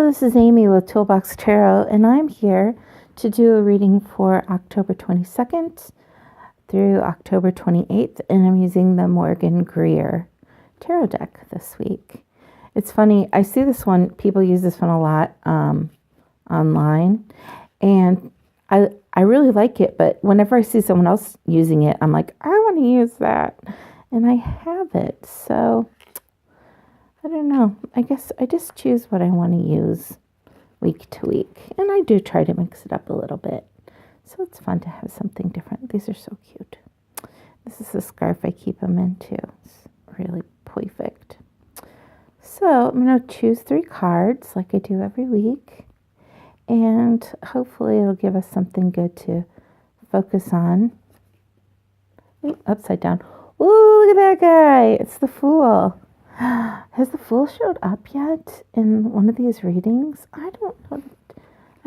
this is Amy with Toolbox Tarot, and I'm here to do a reading for October 22nd through October 28th, and I'm using the Morgan Greer Tarot deck this week. It's funny, I see this one, people use this one a lot online, and I really like it, but whenever I see someone else using it, I'm like, I want to use that, and I have it, so I don't know. I guess I just choose what I want to use week to week. And I do try to mix it up a little bit. So it's fun to have something different. These are so cute. This is the scarf I keep them in too. It's really perfect. So I'm going to choose 3 cards like I do every week. And hopefully it'll give us something good to focus on. Ooh, upside down. Ooh, look at that guy. It's the Fool. Has the Fool showed up yet in one of these readings? I don't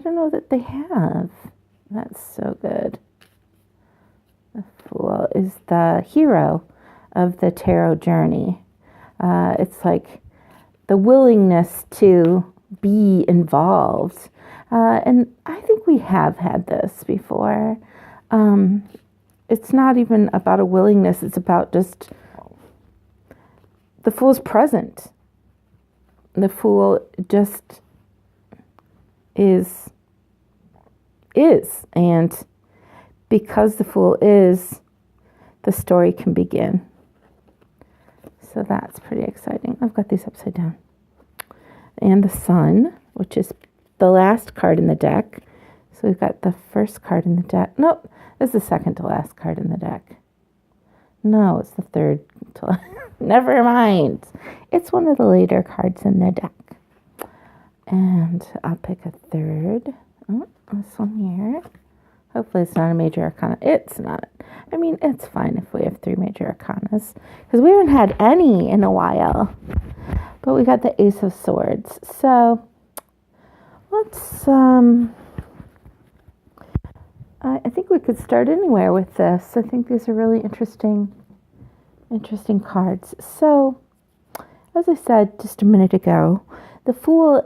know that they have. That's so good. The Fool is the hero of the tarot journey. It's like the willingness to be involved. And I think we have had this before. It's not even about a willingness. It's about just the Fool's present. The Fool just is. And because the Fool is, the story can begin. So that's pretty exciting. I've got these upside down. And the Sun, which is the last card in the deck. So we've got the first card in the deck. Nope, this is the second to last card in the deck. No, it's the third to last. Never mind. It's one of the later cards in the deck. And I'll pick a third. Oh, this one here. Hopefully it's not a major arcana. It's not. I mean, it's fine if we have 3 major arcanas. Because we haven't had any in a while. But we got the Ace of Swords. So, let's, I think we could start anywhere with this. I think these are really interesting cards. So, as I said just a minute ago, the Fool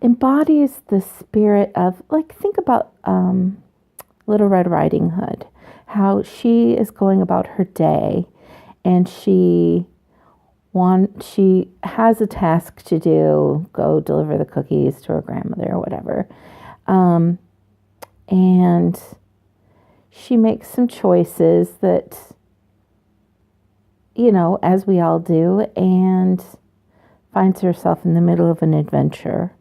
embodies the spirit of, like, think about Little Red Riding Hood, how she is going about her day, and she has a task to do, go deliver the cookies to her grandmother or whatever, and she makes some choices that, as we all do, and finds herself in the middle of an adventure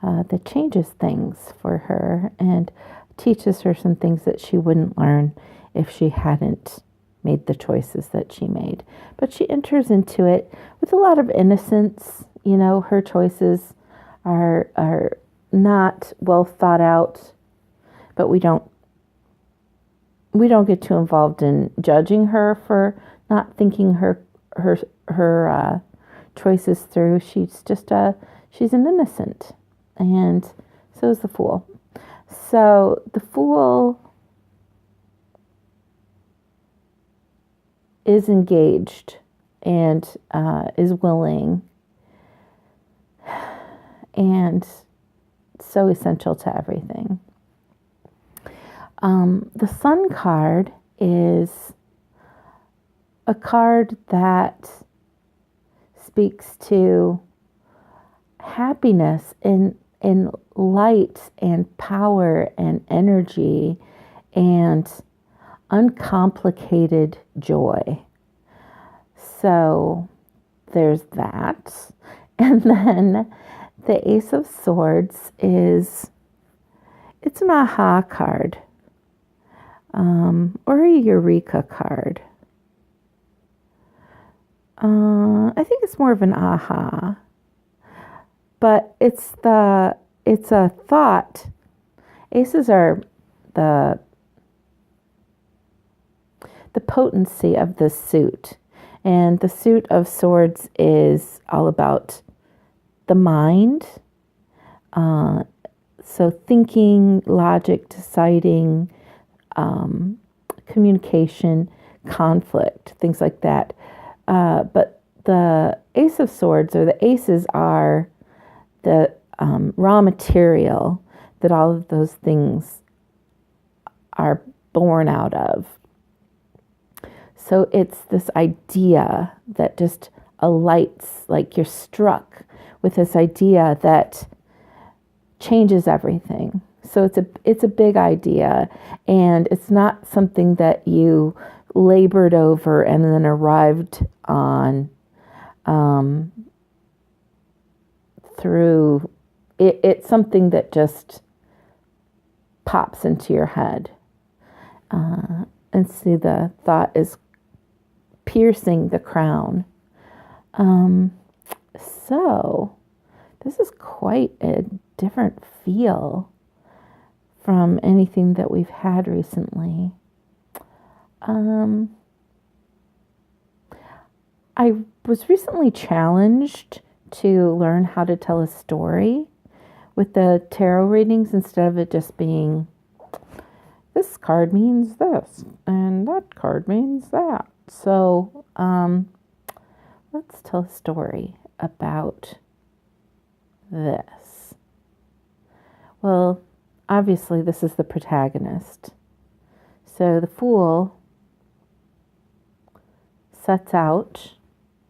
that changes things for her and teaches her some things that she wouldn't learn if she hadn't made the choices that she made. But she enters into it with a lot of innocence. Her choices are not well thought out, but we don't get too involved in judging her for not thinking her choices through. She's an innocent, and so is the Fool. So the Fool is engaged and is willing, and so essential to everything. The Sun card is a card that speaks to happiness in light and power and energy and uncomplicated joy. So there's that. And then the Ace of Swords it's an aha card. Or a eureka card. I think it's more of an aha. But it's a thought. Aces are the potency of the suit. And the suit of swords is all about the mind. So thinking, logic, deciding, communication, conflict, things like that. But the Ace of Swords, or the aces, are the raw material that all of those things are born out of. So it's this idea that just alights, like you're struck with this idea that changes everything. So it's a big idea, and it's not something that you labored over and then arrived on through it. It's something that just pops into your head. And see, the thought is piercing the crown. So this is quite a different feel from anything that we've had recently. I was recently challenged to learn how to tell a story with the tarot readings, instead of it just being, this card means this and that card means that. So let's tell a story about this. Well, obviously this is the protagonist. So the Fool sets out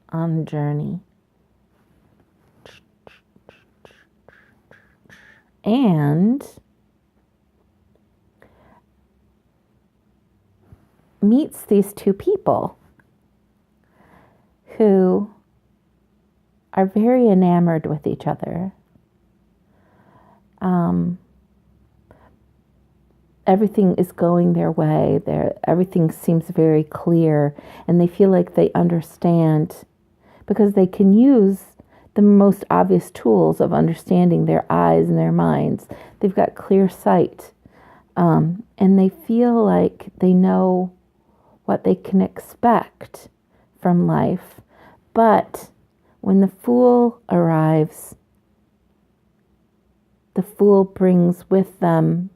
on a journey and meets these two people who are very enamored with each other. Everything is going their way. Everything seems very clear, and they feel like they understand because they can use the most obvious tools of understanding, their eyes and their minds. They've got clear sight, and they feel like they know what they can expect from life. But when the Fool arrives, the Fool brings with them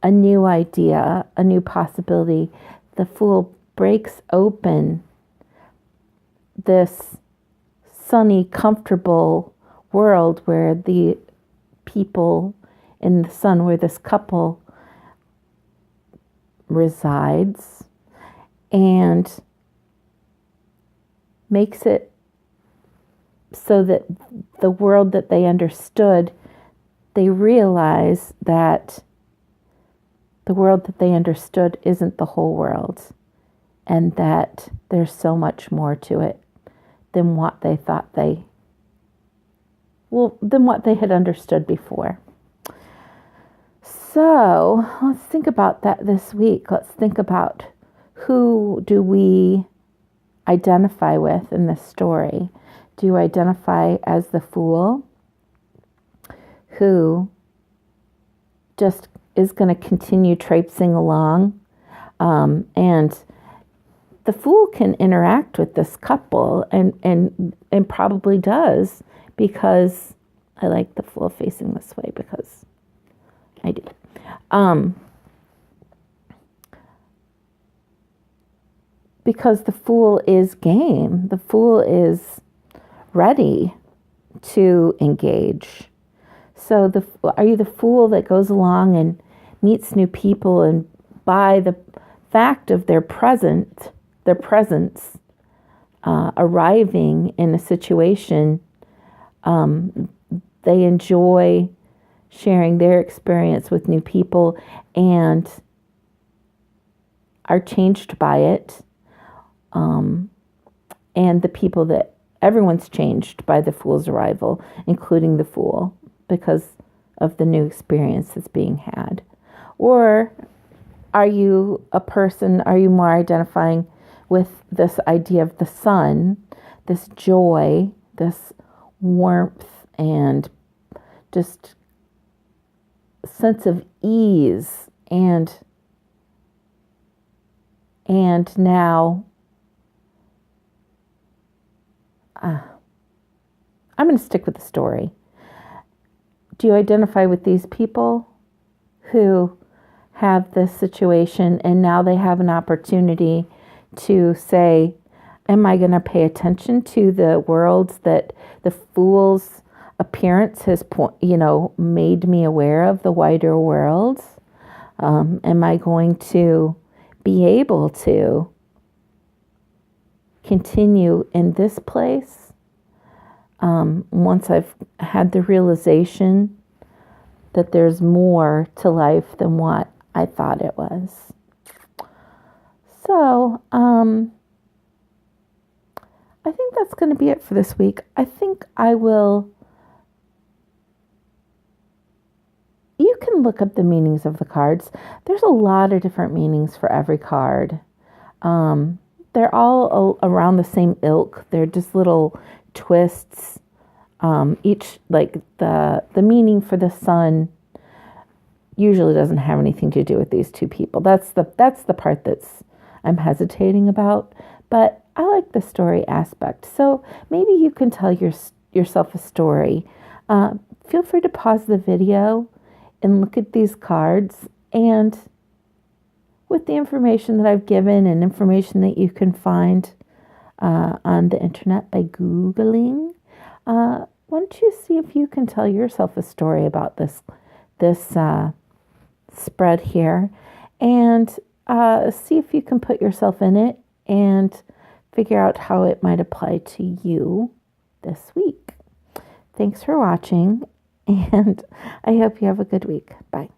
a new idea, a new possibility. The Fool breaks open this sunny, comfortable world where the people in the sun, where this couple resides, and makes it so that the world that they understood, they realize that the world that they understood isn't the whole world, and that there's so much more to it than what they thought than what they had understood before. So let's think about that this week. Let's think about, who do we identify with in this story? Do you identify as the Fool, who just is going to continue traipsing along, and the Fool can interact with this couple and probably does, because I like the Fool facing this way because I do. Because the Fool is game. The Fool is ready to engage. So are you the Fool that goes along and meets new people, and by the fact of their presence, arriving in a situation, they enjoy sharing their experience with new people and are changed by it. And the people that everyone's changed by the Fool's arrival, including the Fool, because of the new experience that's being had. Or are you more identifying with this idea of the sun, this joy, this warmth, and just sense of ease, and now I'm going to stick with the story. Do you identify with these people who have this situation, and now they have an opportunity to say, Am I going to pay attention to the worlds that the Fool's appearance has, made me aware of, the wider worlds? Am I going to be able to continue in this place once I've had the realization that there's more to life than what I thought it was? So, I think that's going to be it for this week. I think you can look up the meanings of the cards. There's a lot of different meanings for every card. They're all around the same ilk. They're just little twists. Each, like the meaning for the sun usually doesn't have anything to do with these two people. That's the part I'm hesitating about. But I like the story aspect. So maybe you can tell yourself a story. Feel free to pause the video and look at these cards. And with the information that I've given and information that you can find on the internet by Googling, why don't you see if you can tell yourself a story about this spread here, and see if you can put yourself in it and figure out how it might apply to you this week. Thanks for watching, and I hope you have a good week. Bye.